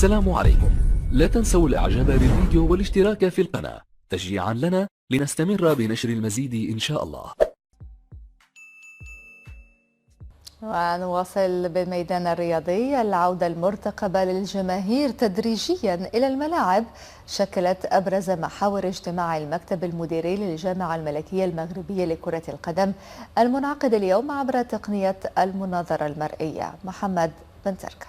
السلام عليكم. لا تنسوا الاعجاب بالفيديو والاشتراك في القناة تشجيعا لنا لنستمر بنشر المزيد إن شاء الله. ونواصل بالميدان الرياضي. العودة المرتقبة للجماهير تدريجيا إلى الملاعب شكلت أبرز محاور اجتماع المكتب المديري للجامعة الملكية المغربية لكرة القدم المنعقد اليوم عبر تقنية المناظرة المرئية. محمد بن تركة.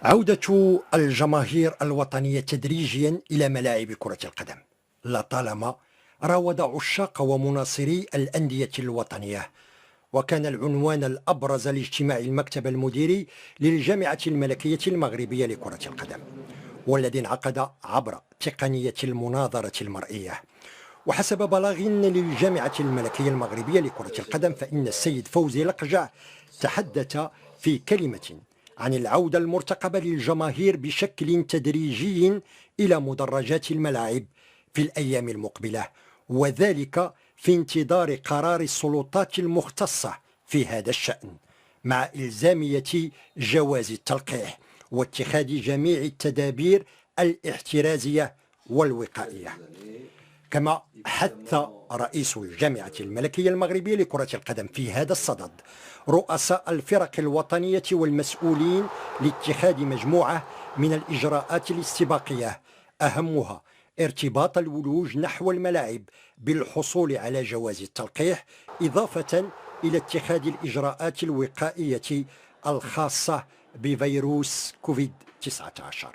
عودة الجماهير الوطنية تدريجيا إلى ملاعب كرة القدم لطالما راود عشاق ومناصري الأندية الوطنية، وكان العنوان الأبرز لاجتماع المكتب المديري للجامعة الملكية المغربية لكرة القدم، والذي انعقد عبر تقنية المناظرة المرئية. وحسب بلاغ للجامعة الملكية المغربية لكرة القدم، فإن السيد فوزي لقجع تحدث في كلمة عن العودة المرتقبة للجماهير بشكل تدريجي إلى مدرجات الملاعب في الأيام المقبلة، وذلك في انتظار قرار السلطات المختصة في هذا الشأن، مع إلزامية جواز التلقيح واتخاذ جميع التدابير الاحترازية والوقائية. كما حث رئيس الجامعة الملكية المغربية لكرة القدم في هذا الصدد رؤساء الفرق الوطنية والمسؤولين لاتخاذ مجموعة من الإجراءات الاستباقية، أهمها ارتباط الولوج نحو الملاعب بالحصول على جواز التلقيح، إضافة إلى اتخاذ الإجراءات الوقائية الخاصة بفيروس كوفيد-19.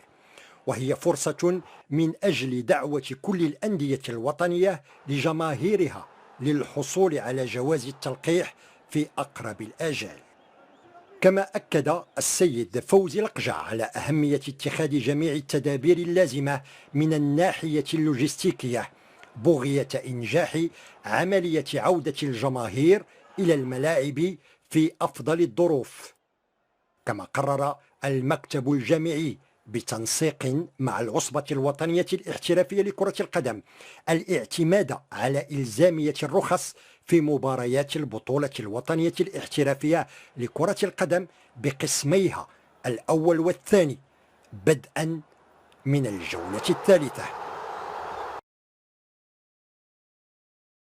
وهي فرصة من أجل دعوة كل الأندية الوطنية لجماهيرها للحصول على جواز التلقيح في أقرب الآجال. كما أكد السيد فوزي لقجع على أهمية اتخاذ جميع التدابير اللازمة من الناحية اللوجستيكية بغية إنجاح عملية عودة الجماهير إلى الملاعب في أفضل الظروف. كما قرر المكتب الجامعي بتنسيق مع العصبة الوطنية الاحترافية لكرة القدم الاعتماد على إلزامية الرخص في مباريات البطولة الوطنية الاحترافية لكرة القدم بقسميها الأول والثاني بدءا من الجولة الثالثة.